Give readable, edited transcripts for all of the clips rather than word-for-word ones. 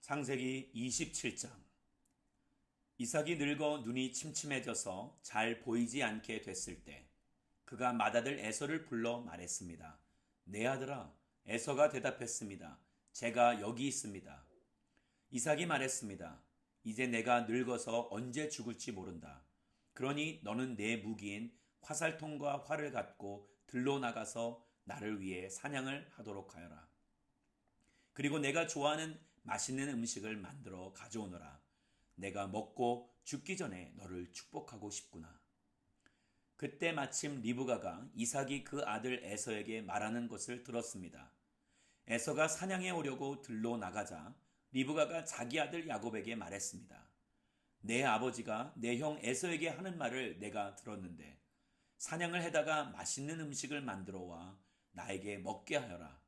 창세기 27장. 이삭이 늙어 눈이 침침해져서 잘 보이지 않게 됐을 때 그가 맏아들 에서를 불러 말했습니다. 내 아들아. 에서가 대답했습니다. 제가 여기 있습니다. 이삭이 말했습니다. 이제 내가 늙어서 언제 죽을지 모른다. 그러니 너는 내 무기인 화살통과 활을 갖고 들로 나가서 나를 위해 사냥을 하도록 하여라. 그리고 내가 좋아하는 맛있는 음식을 만들어 가져오너라. 내가 먹고 죽기 전에 너를 축복하고 싶구나. 그때 마침 리브가가 이삭이 그 아들 에서에게 말하는 것을 들었습니다. 에서가 사냥해 오려고 들로 나가자 리브가가 자기 아들 야곱에게 말했습니다. 내 아버지가 내 형 에서에게 하는 말을 내가 들었는데 사냥을 해다가 맛있는 음식을 만들어 와 나에게 먹게 하여라.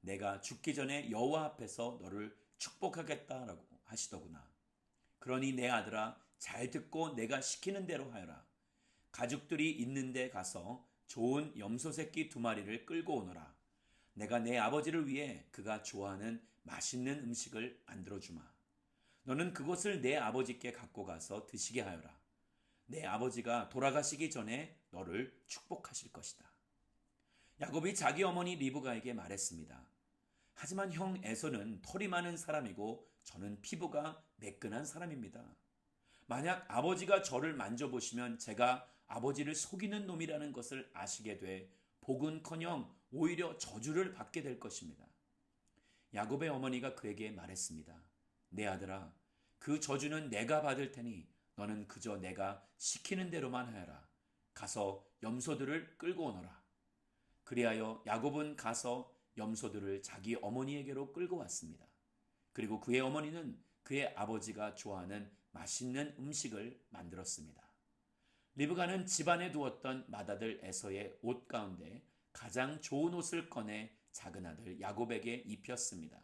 내가 죽기 전에 여호와 앞에서 너를 축복하겠다라고 하시더구나. 그러니 내 아들아, 잘 듣고 내가 시키는 대로 하여라. 가죽들이 있는 데 가서 좋은 염소 새끼 2마리를 끌고 오너라. 내가 내 아버지를 위해 그가 좋아하는 맛있는 음식을 만들어 주마. 너는 그것을 내 아버지께 갖고 가서 드시게 하여라. 내 아버지가 돌아가시기 전에 너를 축복하실 것이다. 야곱이 자기 어머니 리브가에게 말했습니다. 하지만 형 에서는 털이 많은 사람이고 저는 피부가 매끈한 사람입니다. 만약 아버지가 저를 만져보시면 제가 아버지를 속이는 놈이라는 것을 아시게 돼 복은커녕 오히려 저주를 받게 될 것입니다. 야곱의 어머니가 그에게 말했습니다. 내 아들아, 그 저주는 내가 받을 테니 너는 그저 내가 시키는 대로만 하여라. 가서 염소들을 끌고 오너라. 그리하여 야곱은 가서 염소들을 자기 어머니에게로 끌고 왔습니다. 그리고 그의 어머니는 그의 아버지가 좋아하는 맛있는 음식을 만들었습니다. 리브가는 집안에 두었던 맏아들 에서의 옷 가운데 가장 좋은 옷을 꺼내 작은 아들 야곱에게 입혔습니다.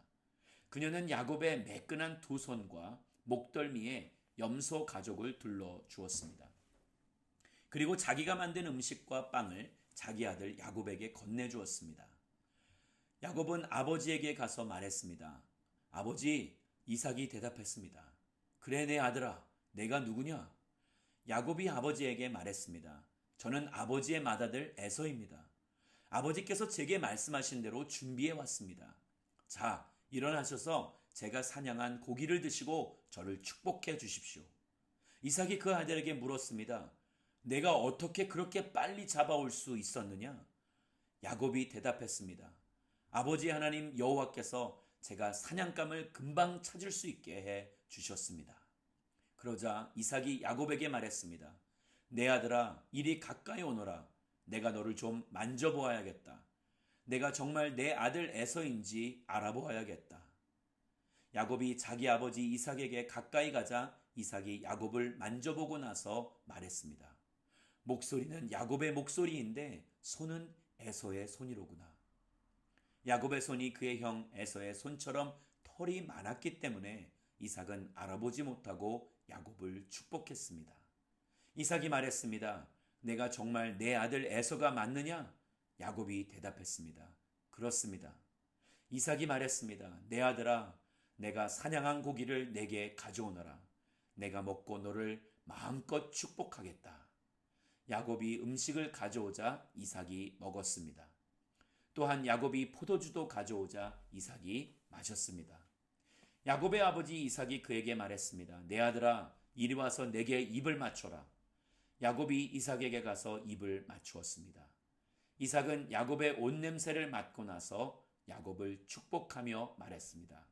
그녀는 야곱의 매끈한 2손과 목덜미에 염소 가죽을 둘러 주었습니다. 그리고 자기가 만든 음식과 빵을 자기 아들 야곱에게 건네주었습니다. 야곱은 아버지에게 가서 말했습니다. 아버지, 이삭이 대답했습니다. 그래, 내 아들아, 내가 누구냐? 야곱이 아버지에게 말했습니다. 저는 아버지의 맏아들 에서입니다. 아버지께서 제게 말씀하신 대로 준비해 왔습니다. 자, 일어나셔서 제가 사냥한 고기를 드시고 저를 축복해 주십시오. 이삭이 그 아들에게 물었습니다. 내가 어떻게 그렇게 빨리 잡아올 수 있었느냐? 야곱이 대답했습니다. 아버지 하나님 여호와께서 제가 사냥감을 금방 찾을 수 있게 해 주셨습니다. 그러자 이삭이 야곱에게 말했습니다. 내 아들아, 이리 가까이 오너라. 내가 너를 좀 만져보아야겠다. 내가 정말 내 아들 에서인지 알아보아야겠다. 야곱이 자기 아버지 이삭에게 가까이 가자 이삭이 야곱을 만져보고 나서 말했습니다. 목소리는 야곱의 목소리인데 손은 에서의 손이로구나. 야곱의 손이 그의 형 에서의 손처럼 털이 많았기 때문에 이삭은 알아보지 못하고 야곱을 축복했습니다. 이삭이 말했습니다. 내가 정말 내 아들 에서가 맞느냐? 야곱이 대답했습니다. 그렇습니다. 이삭이 말했습니다. 내 아들아, 내가 사냥한 고기를 내게 가져오너라. 내가 먹고 너를 마음껏 축복하겠다. 야곱이 음식을 가져오자 이삭이 먹었습니다. 또한 야곱이 포도주도 가져오자 이삭이 마셨습니다. 야곱의 아버지 이삭이 그에게 말했습니다. 내 아들아, 이리 와서 내게 입을 맞춰라. 야곱이 이삭에게 가서 입을 맞추었습니다. 이삭은 야곱의 옷 냄새를 맡고 나서 야곱을 축복하며 말했습니다.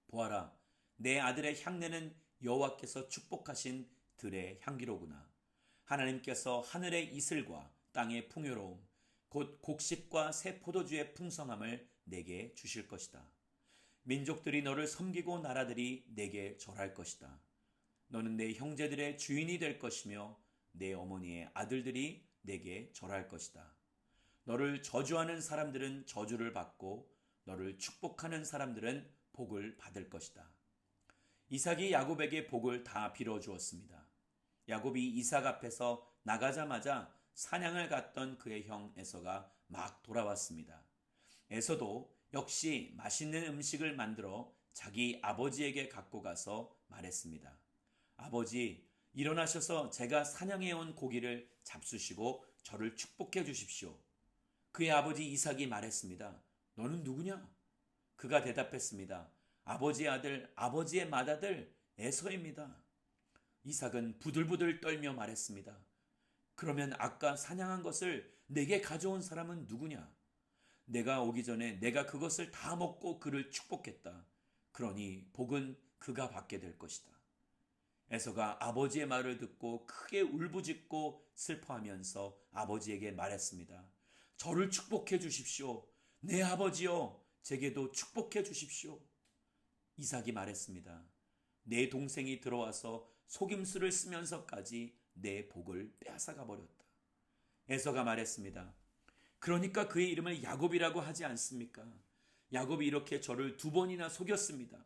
보아라, 내 아들의 향내는 여호와께서 축복하신 들의 향기로구나. 하나님께서 하늘의 이슬과 땅의 풍요로움, 곧 곡식과 새 포도주의 풍성함을 내게 주실 것이다. 민족들이 너를 섬기고 나라들이 내게 절할 것이다. 너는 내 형제들의 주인이 될 것이며 내 어머니의 아들들이 내게 절할 것이다. 너를 저주하는 사람들은 저주를 받고 너를 축복하는 사람들은 복을 받을 것이다. 이삭이 야곱에게 복을 다 빌어주었습니다. 야곱이 이삭 앞에서 나가자마자 사냥을 갔던 그의 형 에서가 막 돌아왔습니다. 에서도 역시 맛있는 음식을 만들어 자기 아버지에게 갖고 가서 말했습니다. 아버지, 일어나셔서 제가 사냥해온 고기를 잡수시고 저를 축복해 주십시오. 그의 아버지 이삭이 말했습니다. 너는 누구냐? 그가 대답했습니다. 아버지의 아들, 아버지의 맏아들 에서입니다. 이삭은 부들부들 떨며 말했습니다. 그러면 아까 사냥한 것을 내게 가져온 사람은 누구냐? 내가 오기 전에 내가 그것을 다 먹고 그를 축복했다. 그러니 복은 그가 받게 될 것이다. 에서가 아버지의 말을 듣고 크게 울부짖고 슬퍼하면서 아버지에게 말했습니다. 저를 축복해 주십시오. 내 아버지여, 제게도 축복해 주십시오. 이삭이 말했습니다. 내 동생이 들어와서 속임수를 쓰면서까지 내 복을 빼앗아가 버렸다. 에서가 말했습니다. 그러니까 그의 이름을 야곱이라고 하지 않습니까? 야곱이 이렇게 저를 2번이나 속였습니다.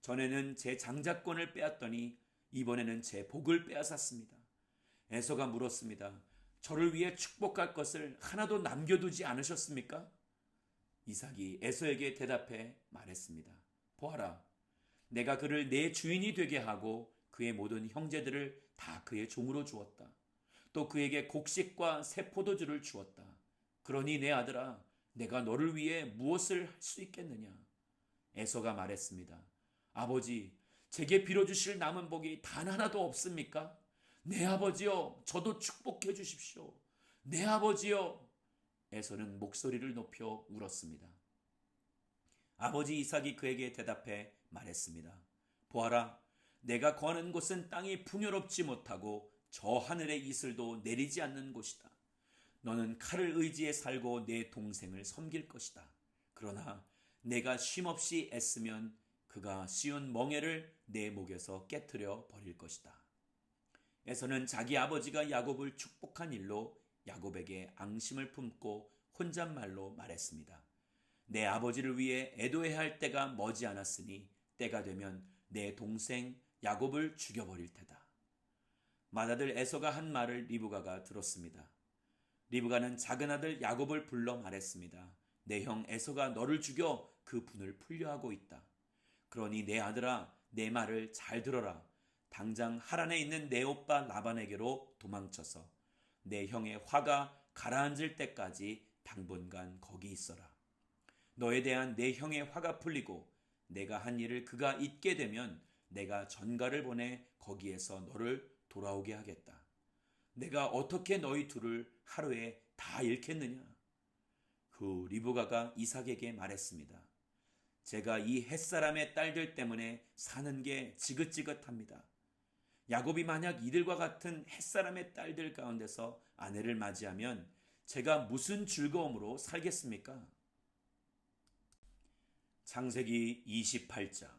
전에는 제 장자권을 빼앗더니 이번에는 제 복을 빼앗았습니다. 에서가 물었습니다. 저를 위해 축복할 것을 하나도 남겨두지 않으셨습니까? 이삭이 에서에게 대답해 말했습니다. 보아라, 내가 그를 내 주인이 되게 하고 그의 모든 형제들을 다 그의 종으로 주었다. 또 그에게 곡식과 새 포도주를 주었다. 그러니 내 아들아, 내가 너를 위해 무엇을 할 수 있겠느냐? 에서가 말했습니다. 아버지, 제게 빌어주실 남은 복이 단 하나도 없습니까? 내 아버지여, 저도 축복해 주십시오. 내 아버지여. 에서는 목소리를 높여 울었습니다. 아버지 이삭이 그에게 대답해 말했습니다. 보아라, 내가 거하는 곳은 땅이 풍요롭지 못하고 저 하늘의 이슬도 내리지 않는 곳이다. 너는 칼을 의지해 살고 내 동생을 섬길 것이다. 그러나 내가 쉼없이 애쓰면 그가 씌운 멍에를 내 목에서 깨트려 버릴 것이다. 에서는 자기 아버지가 야곱을 축복한 일로 야곱에게 앙심을 품고 혼잣말로 말했습니다. 내 아버지를 위해 애도해야 할 때가 머지않았으니 때가 되면 내 동생 야곱을 죽여버릴 테다. 맏아들 에서가 한 말을 리브가가 들었습니다. 리브가는 작은 아들 야곱을 불러 말했습니다. 내 형 에서가 너를 죽여 그 분을 풀려하고 있다. 그러니 내 아들아, 내 말을 잘 들어라. 당장 하란에 있는 내 오빠 라반에게로 도망쳐서 내 형의 화가 가라앉을 때까지 당분간 거기 있어라. 너에 대한 내 형의 화가 풀리고 내가 한 일을 그가 잊게 되면 내가 전가를 보내 거기에서 너를 돌아오게 하겠다. 내가 어떻게 너희 둘을 하루에 다 잃겠느냐? 그 리브가가 이삭에게 말했습니다. 제가 이 햇사람의 딸들 때문에 사는 게 지긋지긋합니다. 야곱이 만약 이들과 같은 햇사람의 딸들 가운데서 아내를 맞이하면 제가 무슨 즐거움으로 살겠습니까? 창세기 28장.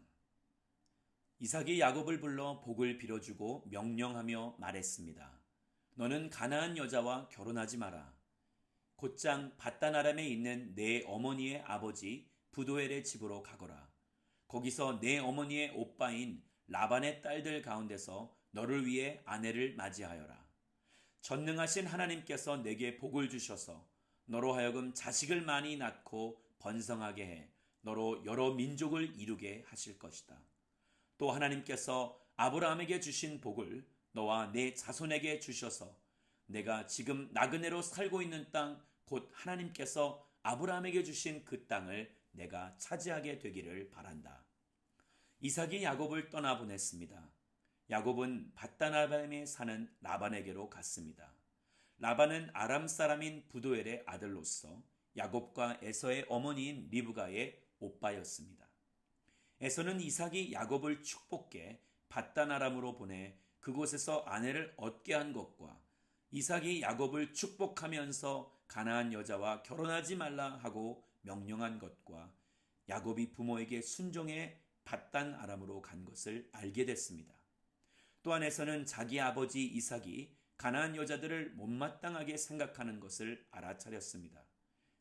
이삭이 야곱을 불러 복을 빌어주고 명령하며 말했습니다. 너는 가나안 여자와 결혼하지 마라. 곧장 밧단 아람에 있는 내 어머니의 아버지 부두엘의 집으로 가거라. 거기서 내 어머니의 오빠인 라반의 딸들 가운데서 너를 위해 아내를 맞이하여라. 전능하신 하나님께서 내게 복을 주셔서 너로 하여금 자식을 많이 낳고 번성하게 해 너로 여러 민족을 이루게 하실 것이다. 또 하나님께서 아브라함에게 주신 복을 너와 내 자손에게 주셔서 내가 지금 나그네로 살고 있는 땅 곧 하나님께서 아브라함에게 주신 그 땅을 내가 차지하게 되기를 바란다. 이삭이 야곱을 떠나보냈습니다. 야곱은 밧단 아람에 사는 라반에게로 갔습니다. 라반은 아람 사람인 부두엘의 아들로서 야곱과 에서의 어머니인 리브가의 오빠였습니다. 에서는 이삭이 야곱을 축복해 밧단 아람으로 보내 그곳에서 아내를 얻게 한 것과 이삭이 야곱을 축복하면서 가나안 여자와 결혼하지 말라 하고 명령한 것과 야곱이 부모에게 순종해 밧단 아람으로 간 것을 알게 됐습니다. 또한 에서는 자기 아버지 이삭이 가나안 여자들을 못마땅하게 생각하는 것을 알아차렸습니다.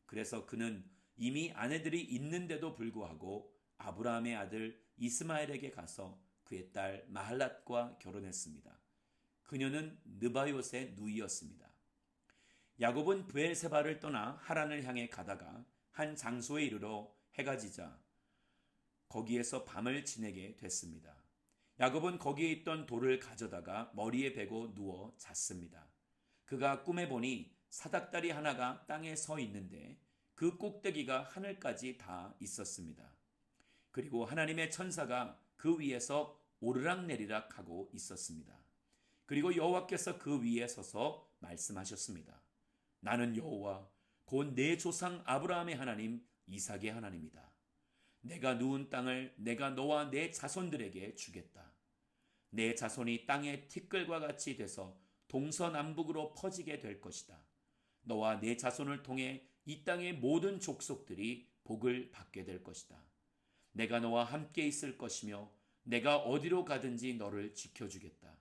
그래서 그는 이미 아내들이 있는데도 불구하고 아브라함의 아들 이스마엘에게 가서 그의 딸 마할랏과 결혼했습니다. 그녀는 느바요의 누이였습니다. 야곱은 브엘세바를 떠나 하란을 향해 가다가 한 장소에 이르러 해가 지자 거기에서 밤을 지내게 됐습니다. 야곱은 거기에 있던 돌을 가져다가 머리에 베고 누워 잤습니다. 그가 꿈에 보니 사닥다리 하나가 땅에 서 있는데 그 꼭대기가 하늘까지 다 있었습니다. 그리고 하나님의 천사가 그 위에서 오르락내리락 하고 있었습니다. 그리고 여호와께서 그 위에 서서 말씀하셨습니다. 나는 여호와 곧 내 조상 아브라함의 하나님 이삭의 하나님이다. 내가 누운 땅을 내가 너와 내 자손들에게 주겠다. 내 자손이 땅의 티끌과 같이 돼서 동서남북으로 퍼지게 될 것이다. 너와 내 자손을 통해 이 땅의 모든 족속들이 복을 받게 될 것이다. 내가 너와 함께 있을 것이며 내가 어디로 가든지 너를 지켜주겠다.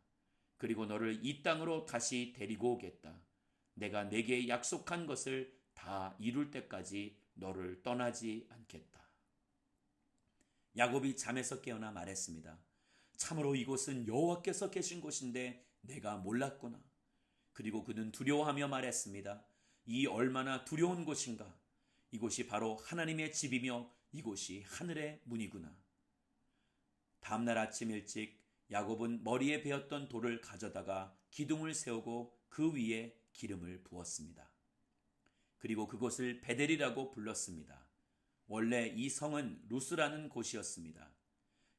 그리고 너를 이 땅으로 다시 데리고 오겠다. 내가 내게 약속한 것을 다 이룰 때까지 너를 떠나지 않겠다. 야곱이 잠에서 깨어나 말했습니다. 참으로 이곳은 여호와께서 계신 곳인데 내가 몰랐구나. 그리고 그는 두려워하며 말했습니다. 이 얼마나 두려운 곳인가. 이곳이 바로 하나님의 집이며 이곳이 하늘의 문이구나. 다음날 아침 일찍 야곱은 머리에 베었던 돌을 가져다가 기둥을 세우고 그 위에 기름을 부었습니다. 그리고 그곳을 베델이라고 불렀습니다. 원래 이 성은 루스라는 곳이었습니다.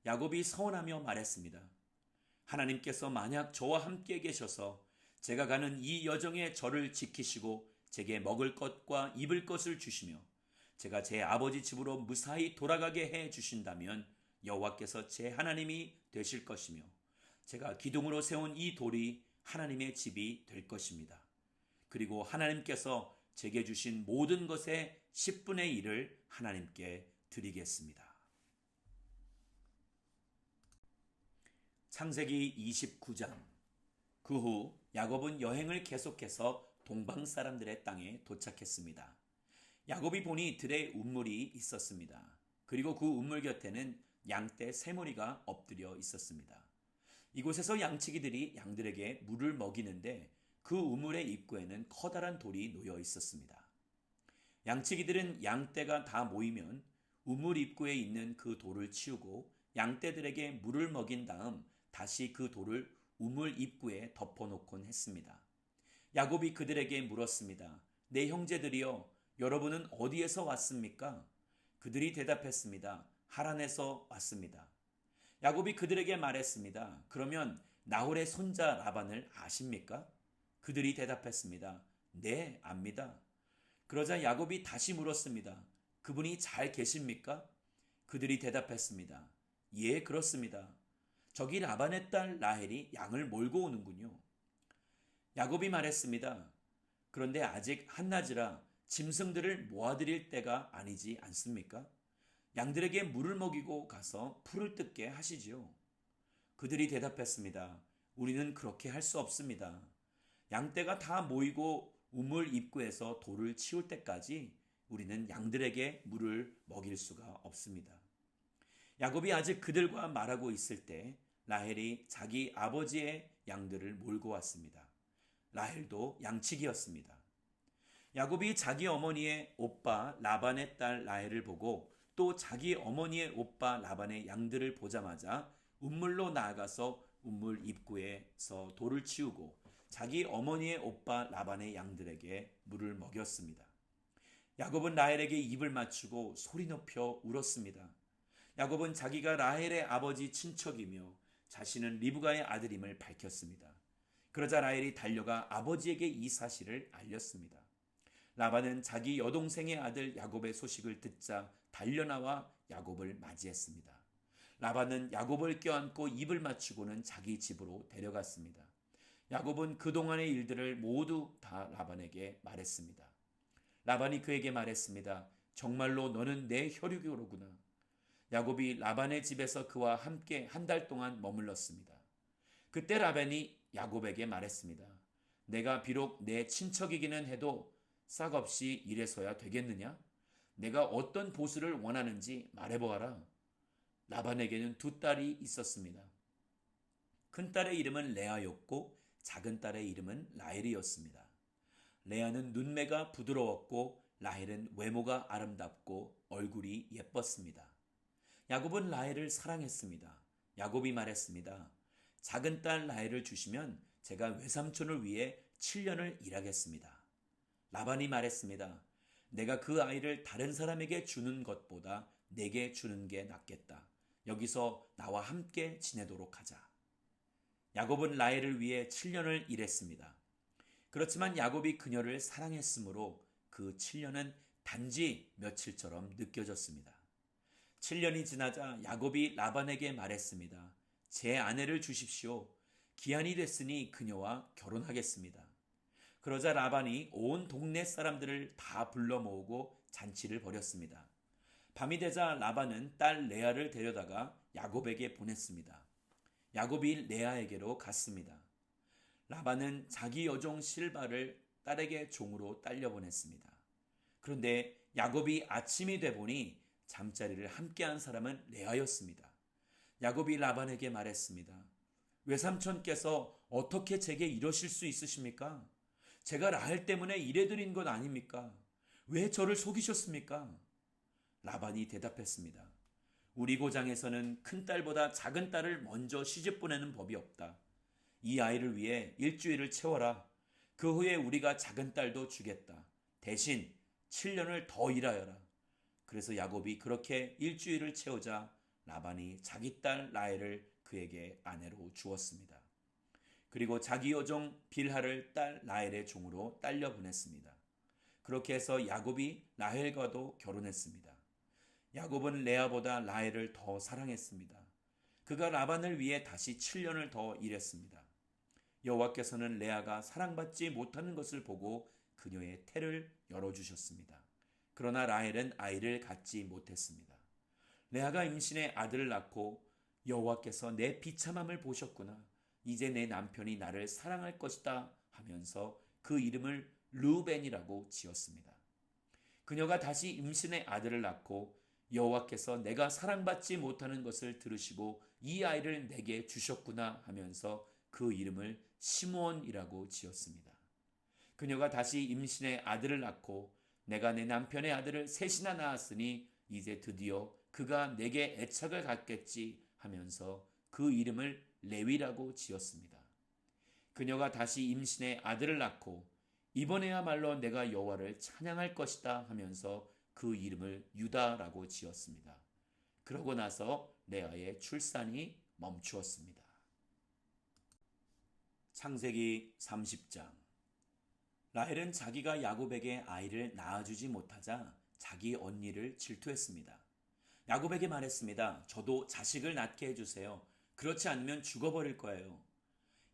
야곱이 서원하며 말했습니다. 하나님께서 만약 저와 함께 계셔서 제가 가는 이 여정에 저를 지키시고 제게 먹을 것과 입을 것을 주시며 제가 제 아버지 집으로 무사히 돌아가게 해 주신다면 여호와께서 제 하나님이 되실 것이며 제가 기둥으로 세운 이 돌이 하나님의 집이 될 것입니다. 그리고 하나님께서 제게 주신 모든 것의 10분의 1을 하나님께 드리겠습니다. 창세기 29장. 그 후 야곱은 여행을 계속해서 동방 사람들의 땅에 도착했습니다. 야곱이 보니 들에 운물이 있었습니다. 그리고 그 운물 곁에는 양떼 3무리가 엎드려 있었습니다. 이곳에서 양치기들이 양들에게 물을 먹이는데 그 우물의 입구에는 커다란 돌이 놓여 있었습니다. 양치기들은 양떼가 다 모이면 우물 입구에 있는 그 돌을 치우고 양떼들에게 물을 먹인 다음 다시 그 돌을 우물 입구에 덮어놓곤 했습니다. 야곱이 그들에게 물었습니다. 내 형제들이여, 여러분은 어디에서 왔습니까? 그들이 대답했습니다. 하란에서 왔습니다. 야곱이 그들에게 말했습니다. 그러면 나홀의 손자 라반을 아십니까? 그들이 대답했습니다. 네, 압니다. 그러자 야곱이 다시 물었습니다. 그분이 잘 계십니까? 그들이 대답했습니다. 예, 그렇습니다. 저기 라반의 딸 라헬이 양을 몰고 오는군요. 야곱이 말했습니다. 그런데 아직 한낮이라 짐승들을 모아드릴 때가 아니지 않습니까? 양들에게 물을 먹이고 가서 풀을 뜯게 하시지요. 그들이 대답했습니다. 우리는 그렇게 할 수 없습니다. 양떼가 다 모이고 우물 입구에서 돌을 치울 때까지 우리는 양들에게 물을 먹일 수가 없습니다. 야곱이 아직 그들과 말하고 있을 때 라헬이 자기 아버지의 양들을 몰고 왔습니다. 라헬도 양치기였습니다. 야곱이 자기 어머니의 오빠 라반의 딸 라헬을 보고 또 자기 어머니의 오빠 라반의 양들을 보자마자 운물로 나아가서 운물 입구에서 돌을 치우고 자기 어머니의 오빠 라반의 양들에게 물을 먹였습니다. 야곱은 라헬에게 입을 맞추고 소리 높여 울었습니다. 야곱은 자기가 라헬의 아버지 친척이며 자신은 리브가의 아들임을 밝혔습니다. 그러자 라헬이 달려가 아버지에게 이 사실을 알렸습니다. 라반은 자기 여동생의 아들 야곱의 소식을 듣자 달려나와 야곱을 맞이했습니다. 라반은 야곱을 껴안고 입을 맞추고는 자기 집으로 데려갔습니다. 야곱은 그동안의 일들을 모두 다 라반에게 말했습니다. 라반이 그에게 말했습니다. 정말로 너는 내 혈육으로구나. 야곱이 라반의 집에서 그와 함께 한 달 동안 머물렀습니다. 그때 라반이 야곱에게 말했습니다. 내가 비록 내 친척이기는 해도 싹없이 이래서야 되겠느냐? 내가 어떤 보수를 원하는지 말해보아라. 라반에게는 2딸이 있었습니다. 큰 딸의 이름은 레아였고 작은 딸의 이름은 라헬이었습니다. 레아는 눈매가 부드러웠고 라헬은 외모가 아름답고 얼굴이 예뻤습니다. 야곱은 라헬을 사랑했습니다. 야곱이 말했습니다. 작은 딸 라헬을 주시면 제가 외삼촌을 위해 7년을 일하겠습니다. 라반이 말했습니다. 내가 그 아이를 다른 사람에게 주는 것보다 내게 주는 게 낫겠다. 여기서 나와 함께 지내도록 하자. 야곱은 라헬을 위해 7년을 일했습니다. 그렇지만 야곱이 그녀를 사랑했으므로 그 7년은 단지 며칠처럼 느껴졌습니다. 7년이 지나자 야곱이 라반에게 말했습니다. 제 아내를 주십시오. 기한이 됐으니 그녀와 결혼하겠습니다. 그러자 라반이 온 동네 사람들을 다 불러 모으고 잔치를 벌였습니다. 밤이 되자 라반은 딸 레아를 데려다가 야곱에게 보냈습니다. 야곱이 레아에게로 갔습니다. 라반은 자기 여종 실바를 딸에게 종으로 딸려보냈습니다. 그런데 야곱이 아침이 돼 보니 잠자리를 함께한 사람은 레아였습니다. 야곱이 라반에게 말했습니다. 외삼촌께서 어떻게 제게 이러실 수 있으십니까? 제가 라헬 때문에 이래드린 것 아닙니까? 왜 저를 속이셨습니까? 라반이 대답했습니다. 우리 고장에서는 큰 딸보다 작은 딸을 먼저 시집 보내는 법이 없다. 이 아이를 위해 일주일을 채워라. 그 후에 우리가 작은 딸도 주겠다. 대신 7년을 더 일하여라. 그래서 야곱이 그렇게 일주일을 채우자 라반이 자기 딸 라헬을 그에게 아내로 주었습니다. 그리고 자기 여종 빌하를 딸 라헬의 종으로 딸려 보냈습니다. 그렇게 해서 야곱이 라헬과도 결혼했습니다. 야곱은 레아보다 라헬을 더 사랑했습니다. 그가 라반을 위해 다시 7년을 더 일했습니다. 여호와께서는 레아가 사랑받지 못하는 것을 보고 그녀의 태를 열어주셨습니다. 그러나 라헬은 아이를 갖지 못했습니다. 레아가 임신해 아들을 낳고 여호와께서 내 비참함을 보셨구나. 이제 내 남편이 나를 사랑할 것이다 하면서 그 이름을 르우벤이라고 지었습니다. 그녀가 다시 임신해 아들을 낳고 여호와께서 내가 사랑받지 못하는 것을 들으시고 이 아이를 내게 주셨구나 하면서 그 이름을 시므온이라고 지었습니다. 그녀가 다시 임신해 아들을 낳고 내가 내 남편의 아들을 셋이나 낳았으니 이제 드디어 그가 내게 애착을 갖겠지 하면서 그 이름을 레위라고 지었습니다. 그녀가 다시 임신해 아들을 낳고 이번에야말로 내가 여호와를 찬양할 것이다 하면서 그 이름을 유다라고 지었습니다. 그러고 나서 레아의 출산이 멈추었습니다. 창세기 30장. 라헬은 자기가 야곱에게 아이를 낳아주지 못하자 자기 언니를 질투했습니다. 야곱에게 말했습니다. 저도 자식을 낳게 해주세요. 그렇지 않으면 죽어버릴 거예요.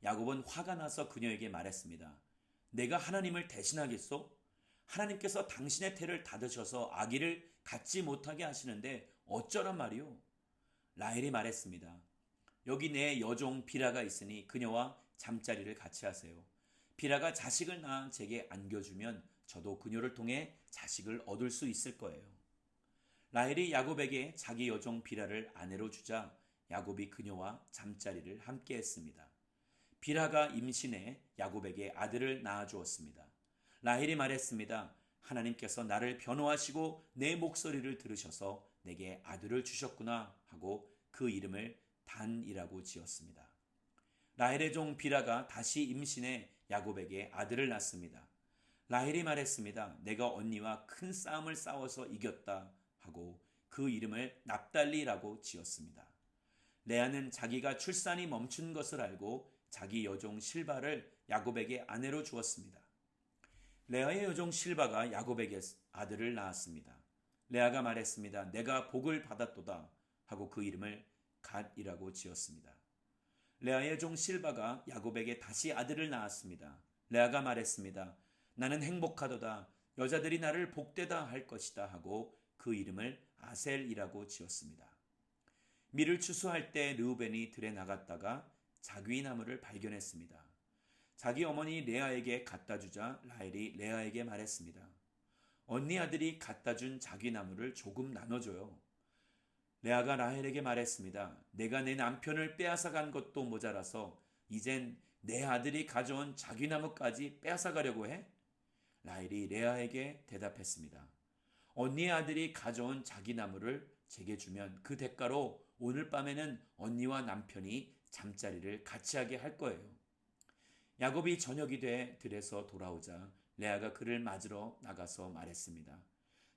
야곱은 화가 나서 그녀에게 말했습니다. 내가 하나님을 대신하겠소? 하나님께서 당신의 태를 닫으셔서 아기를 갖지 못하게 하시는데 어쩌란 말이오? 라헬이 말했습니다. 여기 내 여종 비라가 있으니 그녀와 잠자리를 같이 하세요. 비라가 자식을 낳아 제게 안겨주면 저도 그녀를 통해 자식을 얻을 수 있을 거예요. 라헬이 야곱에게 자기 여종 비라를 아내로 주자 야곱이 그녀와 잠자리를 함께 했습니다. 비라가 임신해 야곱에게 아들을 낳아주었습니다. 라헬이 말했습니다. 하나님께서 나를 변호하시고 내 목소리를 들으셔서 내게 아들을 주셨구나 하고 그 이름을 단이라고 지었습니다. 라헬의 종 비라가 다시 임신해 야곱에게 아들을 낳습니다. 라헬이 말했습니다. 내가 언니와 큰 싸움을 싸워서 이겼다 하고 그 이름을 납달리라고 지었습니다. 레아는 자기가 출산이 멈춘 것을 알고 자기 여종 실바를 야곱에게 아내로 주었습니다. 레아의 여종 실바가 야곱에게 아들을 낳았습니다. 레아가 말했습니다. 내가 복을 받았도다 하고 그 이름을 갓이라고 지었습니다. 레아의 종 실바가 야곱에게 다시 아들을 낳았습니다. 레아가 말했습니다. 나는 행복하도다. 여자들이 나를 복되다 할 것이다 하고 그 이름을 아셀이라고 지었습니다. 밀을 추수할 때 르우벤이 들에 나갔다가 자귀나무를 발견했습니다. 자기 어머니 레아에게 갖다 주자 라헬이 레아에게 말했습니다. 언니 아들이 갖다 준 자귀나무를 조금 나눠줘요. 레아가 라헬에게 말했습니다. 내가 내 남편을 빼앗아 간 것도 모자라서 이젠 내 아들이 가져온 자귀나무까지 빼앗아 가려고 해? 라헬이 레아에게 대답했습니다. 언니의 아들이 가져온 자귀나무를 제게 주면 그 대가로 오늘 밤에는 언니와 남편이 잠자리를 같이 하게 할 거예요. 야곱이 저녁이 돼 들에서 돌아오자 레아가 그를 맞으러 나가서 말했습니다.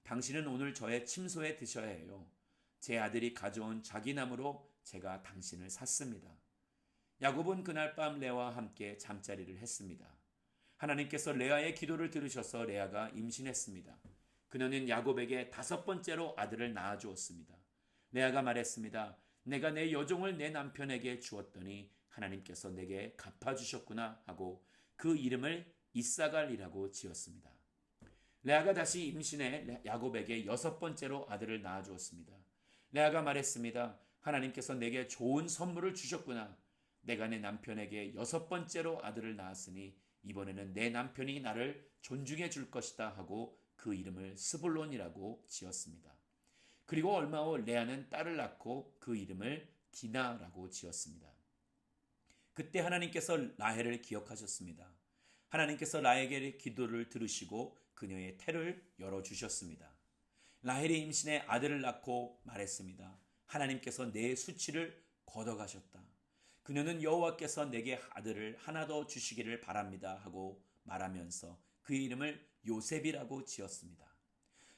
당신은 오늘 저의 침소에 드셔야 해요. 제 아들이 가져온 자기나무로 제가 당신을 샀습니다. 야곱은 그날 밤 레아와 함께 잠자리를 했습니다. 하나님께서 레아의 기도를 들으셔서 레아가 임신했습니다. 그녀는 야곱에게 5번째로 아들을 낳아주었습니다. 레아가 말했습니다. 내가 내 여종을 내 남편에게 주었더니 하나님께서 내게 갚아주셨구나 하고 그 이름을 이사갈이라고 지었습니다. 레아가 다시 임신해 야곱에게 6번째로 아들을 낳아주었습니다. 레아가 말했습니다. 하나님께서 내게 좋은 선물을 주셨구나. 내가 내 남편에게 6번째로 아들을 낳았으니 이번에는 내 남편이 나를 존중해 줄 것이다 하고 그 이름을 스불론이라고 지었습니다. 그리고 얼마 후 레아는 딸을 낳고 그 이름을 디나라고 지었습니다. 그때 하나님께서 라헬을 기억하셨습니다. 하나님께서 라헬의 기도를 들으시고 그녀의 태를 열어주셨습니다. 라헬이 임신해 아들을 낳고 말했습니다. 하나님께서 내 수치를 걷어가셨다. 그녀는 여호와께서 내게 아들을 하나 더 주시기를 바랍니다 하고 말하면서 그 이름을 요셉이라고 지었습니다.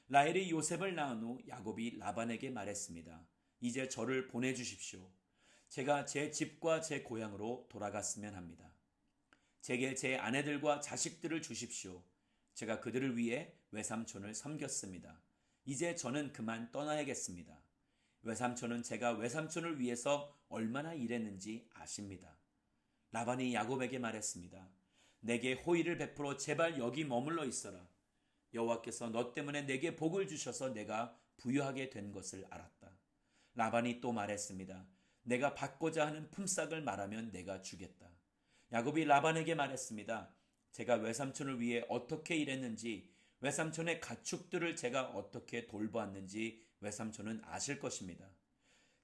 라헬이 요셉을 낳은 후 야곱이 라반에게 말했습니다. 이제 저를 보내주십시오. 제가 제 집과 제 고향으로 돌아갔으면 합니다. 제게 제 아내들과 자식들을 주십시오. 제가 그들을 위해 외삼촌을 섬겼습니다. 이제 저는 그만 떠나야겠습니다. 외삼촌은 제가 외삼촌을 위해서 얼마나 일했는지 아십니다. 라반이 야곱에게 말했습니다. 내게 호의를 베풀어 제발 여기 머물러 있어라. 여호와께서 너 때문에 내게 복을 주셔서 내가 부유하게 된 것을 알았다. 라반이 또 말했습니다. 내가 받고자 하는 품삯을 말하면 내가 주겠다. 야곱이 라반에게 말했습니다. 제가 외삼촌을 위해 어떻게 일했는지, 외삼촌의 가축들을 제가 어떻게 돌보았는지 외삼촌은 아실 것입니다.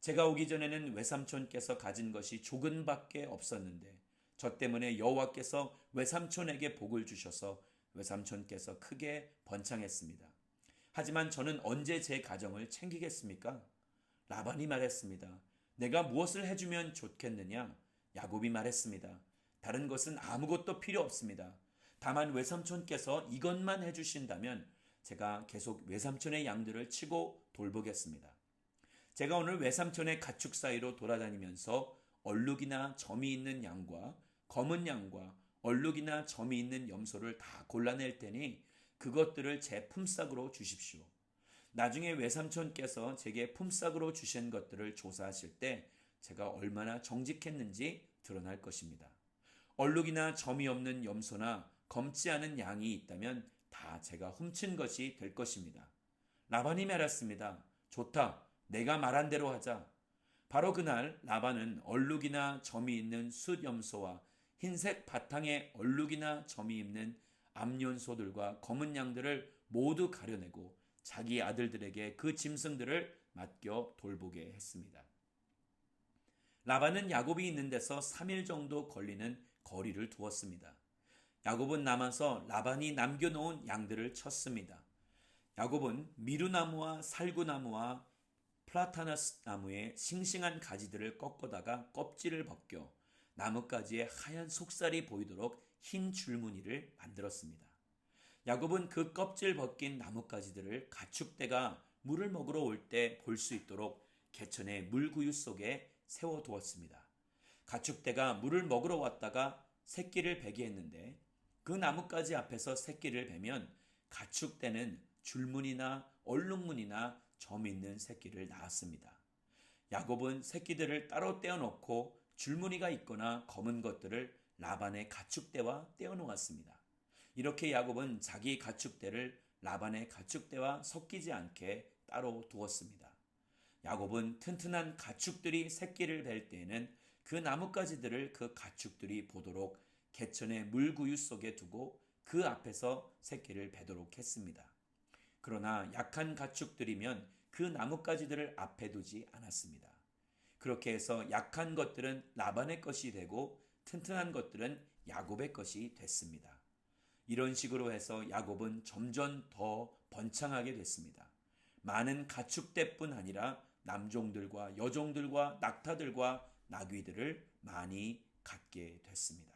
제가 오기 전에는 외삼촌께서 가진 것이 조금밖에 없었는데 저 때문에 여호와께서 외삼촌에게 복을 주셔서 외삼촌께서 크게 번창했습니다. 하지만 저는 언제 제 가정을 챙기겠습니까? 라반이 말했습니다. 내가 무엇을 해주면 좋겠느냐? 야곱이 말했습니다. 다른 것은 아무것도 필요 없습니다. 다만 외삼촌께서 이것만 해주신다면 제가 계속 외삼촌의 양들을 치고 돌보겠습니다. 제가 오늘 외삼촌의 가축 사이로 돌아다니면서 얼룩이나 점이 있는 양과 검은 양과 얼룩이나 점이 있는 염소를 다 골라낼 테니 그것들을 제 품삯으로 주십시오. 나중에 외삼촌께서 제게 품삯으로 주신 것들을 조사하실 때 제가 얼마나 정직했는지 드러날 것입니다. 얼룩이나 점이 없는 염소나 검지 않은 양이 있다면 다 제가 훔친 것이 될 것입니다. 라반이 말했습니다. 좋다. 내가 말한 대로 하자. 바로 그날 라반은 얼룩이나 점이 있는 숫염소와 흰색 바탕에 얼룩이나 점이 있는 암연소들과 검은 양들을 모두 가려내고 자기 아들들에게 그 짐승들을 맡겨 돌보게 했습니다. 라반은 야곱이 있는 데서 3일 정도 걸리는 거리를 두었습니다. 야곱은 남아서 라반이 남겨놓은 양들을 쳤습니다. 야곱은 미루나무와 살구나무와 플라타너스 나무의 싱싱한 가지들을 꺾어다가 껍질을 벗겨 나뭇가지에 하얀 속살이 보이도록 흰 줄무늬를 만들었습니다. 야곱은 그 껍질 벗긴 나뭇가지들을 가축대가 물을 먹으러 올 때 볼 수 있도록 개천의 물구유 속에 세워두었습니다. 가축대가 물을 먹으러 왔다가 새끼를 베게 했는데 그 나뭇가지 앞에서 새끼를 베면 가축대는 줄무늬나 얼룩무늬나 점 있는 새끼를 낳았습니다. 야곱은 새끼들을 따로 떼어놓고 줄무늬가 있거나 검은 것들을 라반의 가축대와 떼어놓았습니다. 이렇게 야곱은 자기 가축대를 라반의 가축대와 섞이지 않게 따로 두었습니다. 야곱은 튼튼한 가축들이 새끼를 뵐 때에는 그 나뭇가지들을 그 가축들이 보도록 개천의 물구유 속에 두고 그 앞에서 새끼를 베도록 했습니다. 그러나 약한 가축들이면 그 나뭇가지들을 앞에 두지 않았습니다. 그렇게 해서 약한 것들은 라반의 것이 되고 튼튼한 것들은 야곱의 것이 됐습니다. 이런 식으로 해서 야곱은 점점 더 번창하게 됐습니다. 많은 가축대뿐 아니라 남종들과 여종들과 낙타들과 나귀들을 많이 갖게 됐습니다.